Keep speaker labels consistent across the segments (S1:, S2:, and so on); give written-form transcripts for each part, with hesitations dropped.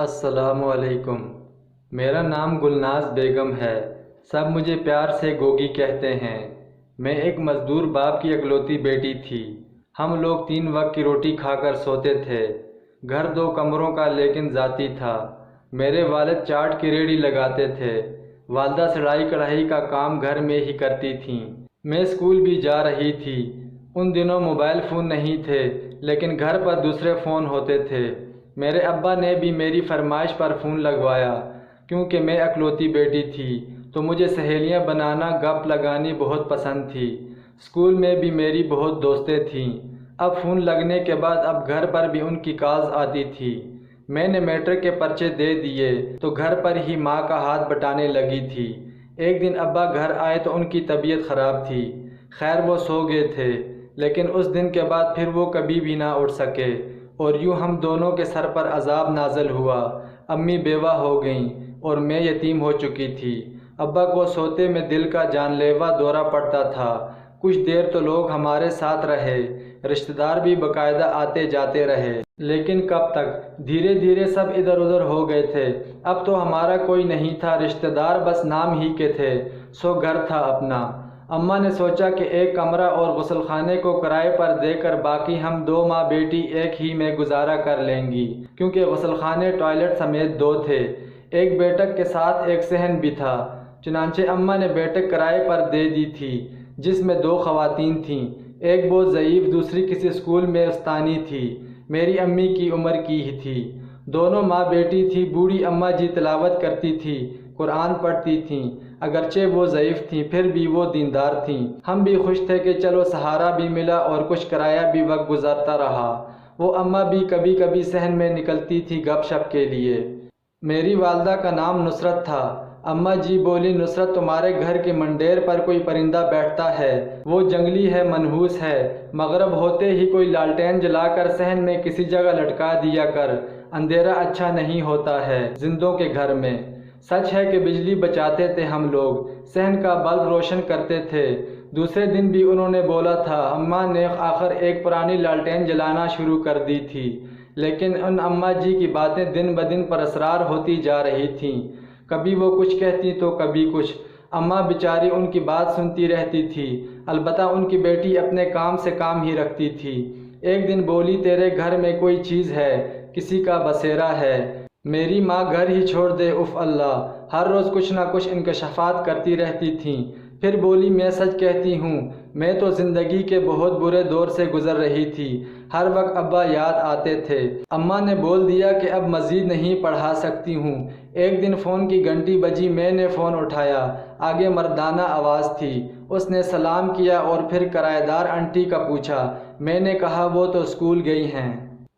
S1: السلام علیکم۔ میرا نام گلناز بیگم ہے، سب مجھے پیار سے گوگی کہتے ہیں۔ میں ایک مزدور باپ کی اکلوتی بیٹی تھی۔ ہم لوگ 3 وقت کی روٹی کھا کر سوتے تھے۔ گھر 2 کمروں کا لیکن ذاتی تھا۔ میرے والد چاٹ کی ریڑھی لگاتے تھے، والدہ سلائی کڑھائی کا کام گھر میں ہی کرتی تھیں۔ میں اسکول بھی جا رہی تھی۔ ان دنوں موبائل فون نہیں تھے، لیکن گھر پر دوسرے فون ہوتے تھے۔ میرے ابا نے بھی میری فرمائش پر فون لگوایا۔ کیونکہ میں اکلوتی بیٹی تھی تو مجھے سہیلیاں بنانا، گپ لگانی بہت پسند تھی۔ اسکول میں بھی میری بہت دوستیں تھیں۔ اب فون لگنے کے بعد اب گھر پر بھی ان کی کالز آتی تھی۔ میں نے میٹرک کے پرچے دے دیے تو گھر پر ہی ماں کا ہاتھ بٹانے لگی تھی۔ ایک دن ابا گھر آئے تو ان کی طبیعت خراب تھی۔ خیر وہ سو گئے تھے، لیکن اس دن کے بعد پھر وہ کبھی بھی نہ اٹھ سکے، اور یوں ہم دونوں کے سر پر عذاب نازل ہوا۔ امی بیوہ ہو گئیں اور میں یتیم ہو چکی تھی۔ ابا کو سوتے میں دل کا جان لیوا دورہ پڑتا تھا۔ کچھ دیر تو لوگ ہمارے ساتھ رہے، رشتہ دار بھی باقاعدہ آتے جاتے رہے، لیکن کب تک؟ دھیرے دھیرے سب ادھر ادھر ہو گئے تھے۔ اب تو ہمارا کوئی نہیں تھا، رشتہ دار بس نام ہی کے تھے، سو گھر تھا اپنا۔ اماں نے سوچا کہ ایک کمرہ اور غسل خانے کو کرائے پر دے کر باقی ہم 2 ماں بیٹی ایک ہی میں گزارا کر لیں گی، کیونکہ غسل خانے ٹوائلٹ سمیت 2 تھے۔ ایک بیٹھک کے ساتھ ایک صحن بھی تھا۔ چنانچہ اماں نے بیٹھک کرائے پر دے دی تھی، جس میں 2 خواتین تھیں، ایک بہت ضعیف، دوسری کسی اسکول میں استانی تھی، میری امی کی عمر کی ہی تھی۔ دونوں ماں بیٹی تھی۔ بوڑھی اماں جی تلاوت کرتی تھی، قرآن پڑھتی تھیں، اگرچہ وہ ضعیف تھیں پھر بھی وہ دیندار تھیں۔ ہم بھی خوش تھے کہ چلو سہارا بھی ملا اور کچھ کرایہ بھی وقت گزرتا رہا۔ وہ اماں بھی کبھی کبھی صحن میں نکلتی تھی گپ شپ کے لیے۔ میری والدہ کا نام نصرت تھا۔ اماں جی بولی، نصرت تمہارے گھر کے منڈیر پر کوئی پرندہ بیٹھتا ہے، وہ جنگلی ہے، منحوس ہے، مغرب ہوتے ہی کوئی لالٹین جلا کر صحن میں کسی جگہ لٹکا دیا کر، اندھیرا اچھا نہیں ہوتا ہے زندوں کے گھر میں۔ سچ ہے کہ بجلی بچاتے تھے ہم لوگ، صحن کا بلب روشن کرتے تھے۔ دوسرے دن بھی انہوں نے بولا تھا۔ اماں نے آخر ایک پرانی لالٹین جلانا شروع کر دی تھی، لیکن ان اماں جی کی باتیں دن بدن پراسرار ہوتی جا رہی تھیں۔ کبھی وہ کچھ کہتی تو کبھی کچھ۔ اماں بیچاری ان کی بات سنتی رہتی تھی، البتہ ان کی بیٹی اپنے کام سے کام ہی رکھتی تھی۔ ایک دن بولی، تیرے گھر میں کوئی چیز ہے، کسی کا بسیرا ہے۔ میری ماں گھر ہی چھوڑ دے، اف اللہ، ہر روز کچھ نہ کچھ انکشافات کرتی رہتی تھیں۔ پھر بولی، میں سچ کہتی ہوں، میں تو زندگی کے بہت برے دور سے گزر رہی تھی، ہر وقت ابا یاد آتے تھے۔ اماں نے بول دیا کہ اب مزید نہیں پڑھا سکتی ہوں۔ ایک دن فون کی گھنٹی بجی، میں نے فون اٹھایا، آگے مردانہ آواز تھی۔ اس نے سلام کیا اور پھر کرایہ دار آنٹی کا پوچھا۔ میں نے کہا وہ تو اسکول گئی ہیں۔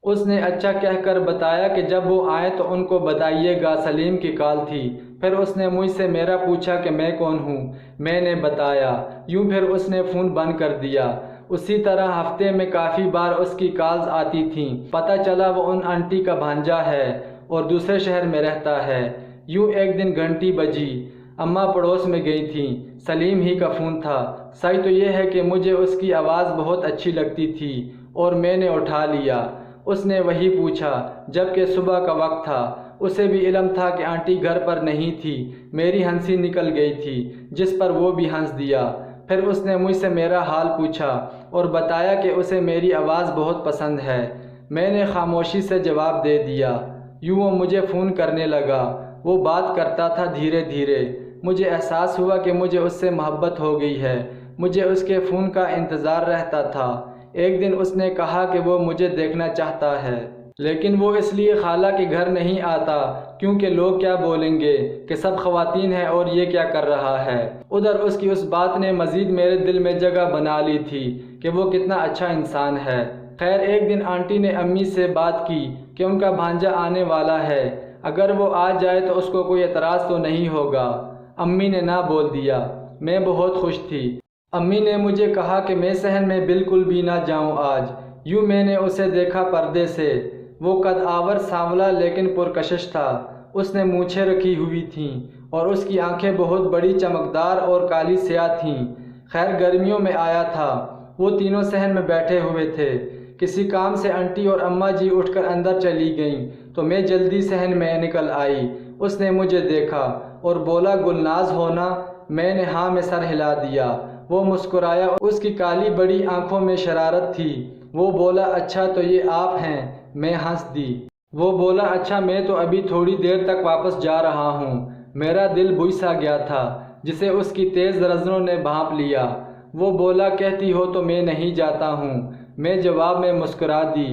S1: اس نے اچھا کہہ کر بتایا کہ جب وہ آئیں تو ان کو بتائیے گا، سلیم کی کال تھی۔ پھر اس نے مجھ سے میرا پوچھا کہ میں کون ہوں، میں نے بتایا، یوں پھر اس نے فون بند کر دیا۔ اسی طرح ہفتے میں کافی بار اس کی کالز آتی تھیں۔ پتہ چلا وہ ان آنٹی کا بھانجا ہے اور دوسرے شہر میں رہتا ہے۔ یوں ایک دن گھنٹی بجی، اماں پڑوس میں گئی تھیں، سلیم ہی کا فون تھا۔ سچ تو یہ ہے کہ مجھے اس کی آواز بہت اچھی لگتی تھی اور میں نے اٹھا لیا۔ اس نے وہی پوچھا، جبکہ صبح کا وقت تھا۔ اسے بھی علم تھا کہ آنٹی گھر پر نہیں تھی۔ میری ہنسی نکل گئی تھی، جس پر وہ بھی ہنس دیا۔ پھر اس نے مجھ سے میرا حال پوچھا اور بتایا کہ اسے میری آواز بہت پسند ہے۔ میں نے خاموشی سے جواب دے دیا۔ یوں وہ مجھے فون کرنے لگا۔ وہ بات کرتا تھا دھیرے دھیرے۔ مجھے احساس ہوا کہ مجھے اس سے محبت ہو گئی ہے۔ مجھے اس کے فون کا انتظار رہتا تھا۔ ایک دن اس نے کہا کہ وہ مجھے دیکھنا چاہتا ہے، لیکن وہ اس لیے خالہ کے گھر نہیں آتا کیونکہ لوگ کیا بولیں گے کہ سب خواتین ہیں اور یہ کیا کر رہا ہے۔ ادھر اس کی اس بات نے مزید میرے دل میں جگہ بنا لی تھی کہ وہ کتنا اچھا انسان ہے۔ خیر ایک دن آنٹی نے امی سے بات کی کہ ان کا بھانجا آنے والا ہے، اگر وہ آ جائے تو اس کو کوئی اعتراض تو نہیں ہوگا۔ امی نے نہ بول دیا۔ میں بہت خوش تھی۔ امی نے مجھے کہا کہ میں صحن میں بالکل بھی نہ جاؤں آج۔ یوں میں نے اسے دیکھا پردے سے۔ وہ قد آور، سانولا لیکن پرکشش تھا۔ اس نے مونچھیں رکھی ہوئی تھیں اور اس کی آنکھیں بہت بڑی، چمکدار اور کالی سیاہ تھیں۔ خیر گرمیوں میں آیا تھا۔ وہ تینوں صحن میں بیٹھے ہوئے تھے۔ کسی کام سے آنٹی اور اماں جی اٹھ کر اندر چلی گئیں تو میں جلدی صحن میں نکل آئی۔ اس نے مجھے دیکھا اور بولا گلناز ہو نا؟ میں نے ہاں میں سر ہلا دیا۔ وہ مسکرایا، اس کی کالی بڑی آنکھوں میں شرارت تھی۔ وہ بولا اچھا تو یہ آپ ہیں؟ میں ہنس دی۔ وہ بولا اچھا میں تو ابھی تھوڑی دیر تک واپس جا رہا ہوں۔ میرا دل بوجھ سا گیا تھا جسے اس کی تیز نظروں نے بھانپ لیا۔ وہ بولا کہتی ہو تو میں نہیں جاتا ہوں۔ میں جواب میں مسکرا دی۔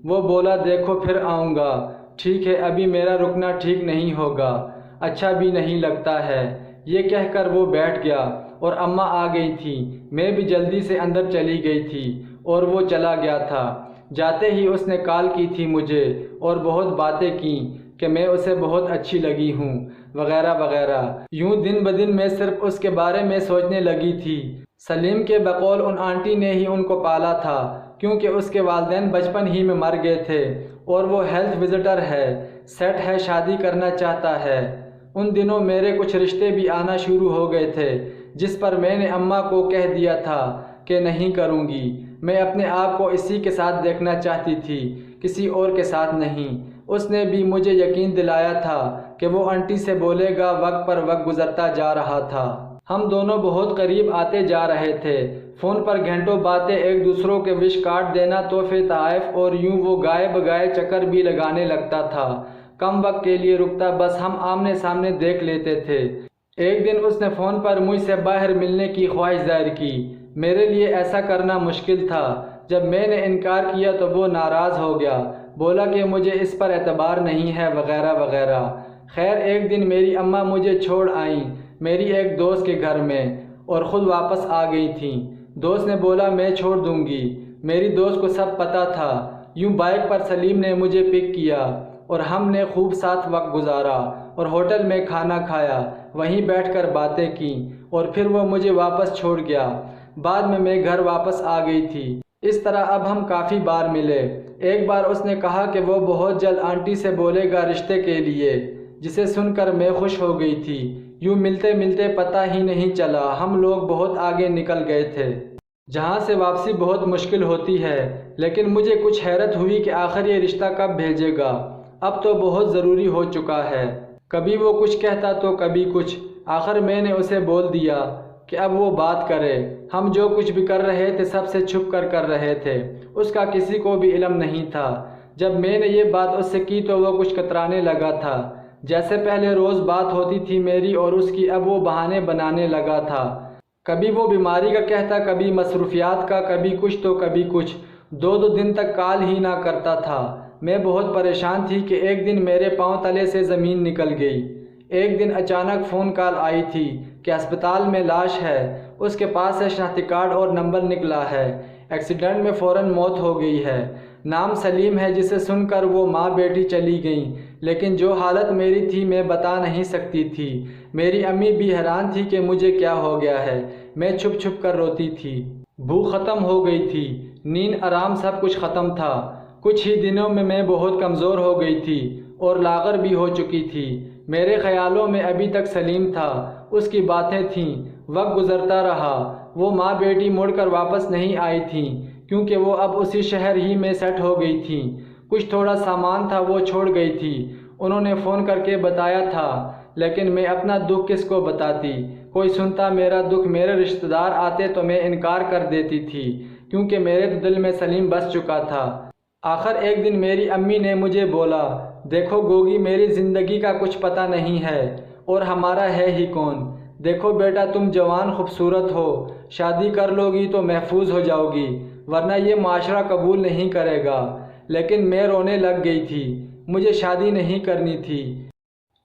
S1: وہ بولا دیکھو پھر آؤں گا۔ ٹھیک ہے ابھی میرا رکنا ٹھیک نہیں ہوگا، اچھا بھی نہیں لگتا ہے۔ یہ کہہ کر وہ بیٹھ گیا اور اماں آ گئی تھی۔ میں بھی جلدی سے اندر چلی گئی تھی اور وہ چلا گیا تھا۔ جاتے ہی اس نے کال کی تھی مجھے اور بہت باتیں کیں کہ میں اسے بہت اچھی لگی ہوں وغیرہ وغیرہ۔ یوں دن بدن میں صرف اس کے بارے میں سوچنے لگی تھی۔ سلیم کے بقول ان آنٹی نے ہی ان کو پالا تھا کیونکہ اس کے والدین بچپن ہی میں مر گئے تھے اور وہ ہیلتھ وزٹر ہے، سیٹ ہے، شادی کرنا چاہتا ہے۔ ان دنوں میرے کچھ رشتے بھی آنا شروع ہو گئے تھے جس پر میں نے اماں کو کہہ دیا تھا کہ نہیں کروں گی۔ میں اپنے آپ کو اسی کے ساتھ دیکھنا چاہتی تھی، کسی اور کے ساتھ نہیں۔ اس نے بھی مجھے یقین دلایا تھا کہ وہ آنٹی سے بولے گا۔ وقت پر وقت گزرتا جا رہا تھا۔ ہم دونوں بہت قریب آتے جا رہے تھے۔ فون پر گھنٹوں باتیں، ایک دوسروں کے وش کارڈ دینا، تحفے تحائف، اور یوں وہ گائے بگائے چکر بھی لگانے لگتا تھا۔ کم وقت کے لیے رکتا، بس ہم آمنے سامنے دیکھ لیتے تھے۔ ایک دن اس نے فون پر مجھ سے باہر ملنے کی خواہش ظاہر کی۔ میرے لیے ایسا کرنا مشکل تھا۔ جب میں نے انکار کیا تو وہ ناراض ہو گیا، بولا کہ مجھے اس پر اعتبار نہیں ہے وغیرہ وغیرہ۔ خیر ایک دن میری اماں مجھے چھوڑ آئیں میری ایک دوست کے گھر میں اور خود واپس آ گئی تھیں۔ دوست نے بولا میں چھوڑ دوں گی۔ میری دوست کو سب پتہ تھا۔ یوں بائک پر سلیم نے مجھے پک کیا اور ہم نے خوب ساتھ وقت گزارا اور ہوٹل میں کھانا کھایا، وہیں بیٹھ کر باتیں کیں اور پھر وہ مجھے واپس چھوڑ گیا۔ بعد میں گھر واپس آ گئی تھی۔ اس طرح اب ہم کافی بار ملے۔ ایک بار اس نے کہا کہ وہ بہت جلد آنٹی سے بولے گا رشتے کے لیے، جسے سن کر میں خوش ہو گئی تھی۔ یوں ملتے ملتے پتہ ہی نہیں چلا ہم لوگ بہت آگے نکل گئے تھے، جہاں سے واپسی بہت مشکل ہوتی ہے۔ لیکن مجھے کچھ حیرت ہوئی کہ آخر یہ رشتہ کب بھیجے گا؟ اب تو بہت ضروری ہو چکا ہے۔ کبھی وہ کچھ کہتا تو کبھی کچھ۔ آخر میں نے اسے بول دیا کہ اب وہ بات کرے۔ ہم جو کچھ بھی کر رہے تھے سب سے چھپ کر رہے تھے، اس کا کسی کو بھی علم نہیں تھا۔ جب میں نے یہ بات اس سے کی تو وہ کچھ کترانے لگا تھا۔ جیسے پہلے روز بات ہوتی تھی میری اور اس کی، اب وہ بہانے بنانے لگا تھا۔ کبھی وہ بیماری کا کہتا، کبھی مصروفیات کا، کبھی کچھ تو کبھی کچھ۔ دو دن تک کال ہی نہ کرتا تھا۔ میں بہت پریشان تھی کہ ایک دن میرے پاؤں تلے سے زمین نکل گئی۔ ایک دن اچانک فون کال آئی تھی کہ ہسپتال میں لاش ہے، اس کے پاس سے شناختی کارڈ اور نمبر نکلا ہے، ایکسیڈنٹ میں فوراً موت ہو گئی ہے، نام سلیم ہے، جسے سن کر وہ ماں بیٹی چلی گئیں۔ لیکن جو حالت میری تھی میں بتا نہیں سکتی تھی۔ میری امی بھی حیران تھی کہ مجھے کیا ہو گیا ہے۔ میں چھپ چھپ کر روتی تھی۔ بھوک ختم ہو گئی تھی، نیند آرام سب کچھ ختم تھا۔ کچھ ہی دنوں میں میں بہت کمزور ہو گئی تھی اور لاغر بھی ہو چکی تھی۔ میرے خیالوں میں ابھی تک سلیم تھا، اس کی باتیں تھیں۔ وقت گزرتا رہا۔ وہ ماں بیٹی مڑ کر واپس نہیں آئی تھیں کیونکہ وہ اب اسی شہر ہی میں سیٹ ہو گئی تھیں۔ کچھ تھوڑا سامان تھا وہ چھوڑ گئی تھی، انہوں نے فون کر کے بتایا تھا، لیکن میں اپنا دکھ کس کو بتاتی؟ کوئی سنتا میرا دکھ؟ میرے رشتہ دار آتے تو میں انکار کر دیتی تھی کیونکہ میرے تو دل میں سلیم بس چکا تھا۔ آخر ایک دن میری امی نے مجھے بولا، دیکھو گوگی میری زندگی کا کچھ پتہ نہیں ہے اور ہمارا ہے ہی کون۔ دیکھو بیٹا تم جوان خوبصورت ہو، شادی کر لو گی تو محفوظ ہو جاؤ گی، ورنہ یہ معاشرہ قبول نہیں کرے گا۔ لیکن میں رونے لگ گئی تھی۔ مجھے شادی نہیں کرنی تھی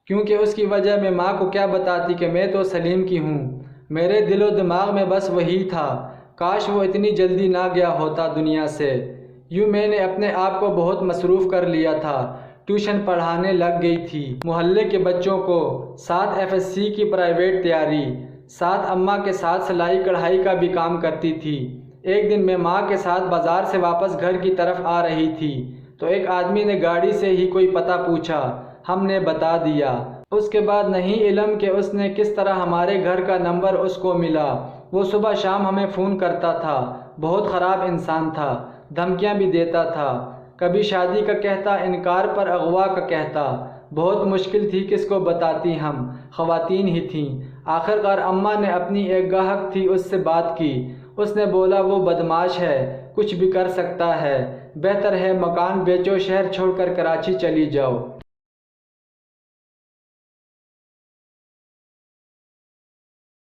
S1: کیونکہ اس کی وجہ میں ماں کو کیا بتاتی کہ میں تو سلیم کی ہوں۔ میرے دل و دماغ میں بس وہی تھا، کاش وہ اتنی جلدی نہ گیا ہوتا دنیا سے۔ یوں میں نے اپنے آپ کو بہت مصروف کر لیا تھا، ٹیوشن پڑھانے لگ گئی تھی محلے کے بچوں کو، ساتھ FSC کی پرائیویٹ تیاری، ساتھ اماں کے ساتھ سلائی کڑھائی کا بھی کام کرتی تھی۔ ایک دن میں ماں کے ساتھ بازار سے واپس گھر کی طرف آ رہی تھی تو ایک آدمی نے گاڑی سے ہی کوئی پتہ پوچھا، ہم نے بتا دیا۔ اس کے بعد نہیں علم کہ اس نے کس طرح ہمارے گھر کا نمبر اس کو ملا۔ وہ صبح شام ہمیں فون کرتا تھا، بہت خراب انسان تھا، دھمکیاں بھی دیتا تھا، کبھی شادی کا کہتا، انکار پر اغوا کا کہتا۔ بہت مشکل تھی کس کو بتاتی، ہم خواتین ہی تھیں۔ آخر کار اماں نے اپنی ایک گاہک تھی اس سے بات کی۔ اس نے بولا وہ بدمعاش ہے، کچھ بھی کر سکتا ہے، بہتر ہے مکان بیچو، شہر چھوڑ کر کراچی چلی جاؤ۔